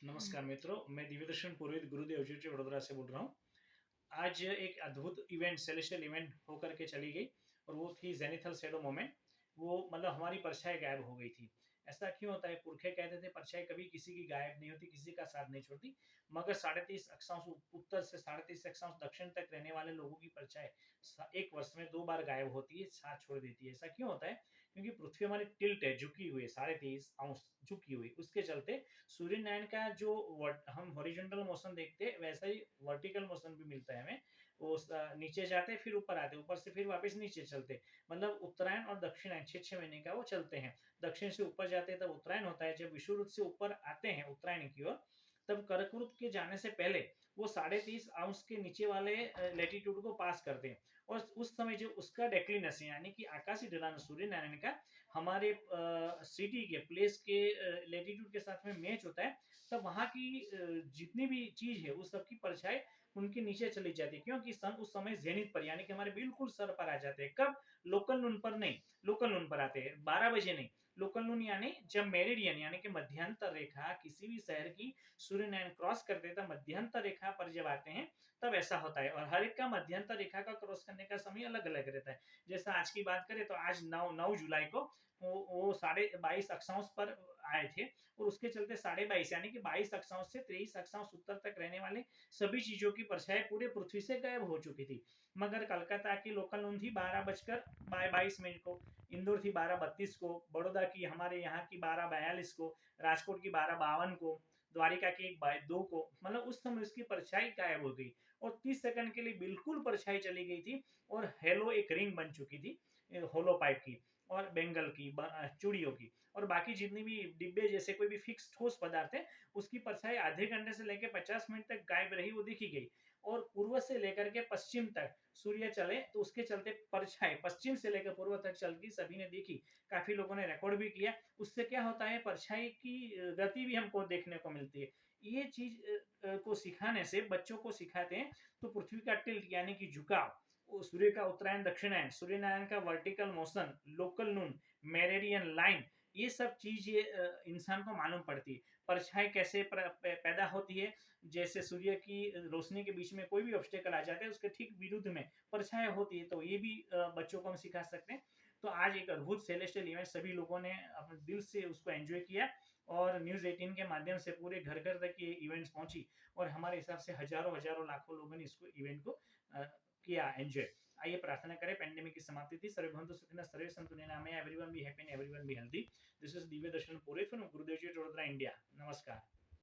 नमस्कार मित्रों, मैं दिव्यदर्शन पुरोहित गुरुदेव जी वडोदरा से बोल रहा हूँ। आज एक अद्भुत इवेंट सेलेस्टियल इवेंट होकर के चली गई और वो थी जेनिथल शैडो मोमेंट। वो मतलब हमारी परछाई गायब हो गई थी। ऐसा क्यों होता है? पुरखे कहते थे परछाई कभी किसी की गायब नहीं होती, किसी का साथ नहीं छोड़ती। मगर 33.5 अक्षांश उत्तर से 33.5 अक्षांश दक्षिण तक रहने वाले लोगों की परछाई एक वर्ष में 2 बार गायब होती है, साथ छोड़ देती है। ऐसा क्यों होता है? क्योंकि पृथ्वी हमारी टिल्ट है, झुकी हुई है, 23.5 अंश झुकी हुई। उसके चलते सूर्य नारायण का जो हम हॉरिजॉन्टल मोशन देखते हैं वैसा ही वर्टिकल मोशन भी मिलता है हमें। वो नीचे जाते फिर ऊपर आते, ऊपर से फिर वापस नीचे चलते। मतलब उत्तरायण और दक्षिणायन 6-6 महीने का वो चलते हैं। दक्षिण से ऊपर जाते हैं तब उत्तरायण होता है। जब विषुववृत्त से ऊपर आते हैं उत्तरायण की ओर, तब कर्कवृत्त के जाने से पहले वो 30.5 अंश के नीचे वाले लैटिट्यूड को पास करते हैं। और उस समय जो उसका डेक्लिनस यानी कि आकाशीय ढलान सूर्य नारायण का हमारे सिटी के प्लेस के लैटिट्यूड के साथ में मैच होता है, तब वहाँ की जितनी भी चीज है उस सब की परछाई उनके नीचे चली जाती है। क्योंकि सन उस समय जेनिथ पर यानी कि हमारे बिल्कुल सर पर आ जाते हैं। कब? लोकल नून पर नहीं, लोकल नून पर आते हैं 12 बजे नहीं। लोकल नून यानी जब मेरिडियन यानी कि मध्यांतर रेखा किसी भी शहर की सूर्य नारायण क्रॉस करते हैं, तब मध्यांतर रेखा पर जब आते हैं तब ऐसा होता है। और हर एक का मध्यांतर रेखा का क्रॉस करने का समय अलग अलग रहता है। जैसे आज की बात करें तो आज 9 जुलाई को वो 22.5 अक्षांश पर आए थे और उसके चलते 22.5 यानी कि 22 अक्षांश से 23 अक्षांश उत्तर तक रहने वाले सभी चीजों की परछाई पूरे पृथ्वी से गायब हो चुकी थी। मगर कलकत्ता की लोकल नून थी 12 बजकर 22 मिनट को, इंदौर थी 12:32 को, बड़ौदा की हमारे यहाँ की 12:42 को, राजकोट की 12:52 को, द्वारिका की 1:02 को। मतलब उस समय उसकी परछाई गायब हो गई और 30 सेकंड के लिए बिल्कुल परछाई चली गई थी और हेलो एक रिंग बन चुकी थी होलो पाइप की और बेंगल की चूड़ियों की। और बाकी जितनी भी डिब्बे जैसे कोई भी फिक्स ठोस पदार्थ है उसकी परछाई आधे घंटे से लेकर 50 मिनट तक गायब रही, वो दिखी गई। और पूर्व से लेकर के पश्चिम तक सूर्य चले तो उसके चलते परछाई पश्चिम से लेकर पूर्व तक चल गई, सभी ने देखी। काफी लोगों ने रिकॉर्ड भी किया। उससे क्या होता है, परछाई की गति भी हमको देखने को मिलती है। ये चीज को सिखाने से बच्चों को सिखाते हैं तो पृथ्वी का टिल्ट यानी कि झुकाव, सूर्य का उत्तरायण दक्षिणायन, सूर्य नारायण का वर्टिकल मोशन, लोकल नून, मेरिडियन लाइन, ये सब चीजें इंसान को मालूम पड़ती है। परछाई कैसे पैदा होती है? जैसे सूर्य की रोशनी के बीच में कोई भी ऑब्स्टेकल आ जाता है उसके ठीक विरुद्ध में परछाई होती है। तो ये भी बच्चों को हम सिखा सकते हैं। तो आज एक अद्भुत सेलेस्टियल इवेंट सभी लोगों ने अपने दिल से उसको एंजॉय किया और न्यूज 18 के माध्यम से पूरे घर घर तक ये इवेंट्स पहुंची और हमारे हिसाब से हजारों हजारों लाखों लोगों ने इसको इवेंट को किया एंजॉय। आइए प्रार्थना करें। पेंडेमिक की समाप्ति थी। सर्वे भवन्तु सुखिनः, सर्वे सन्तु निरामया, everyone be happy and everyone be healthy. This is Divya Darshan Purohit from Gurudev ji Vadodara, India. नमस्कार।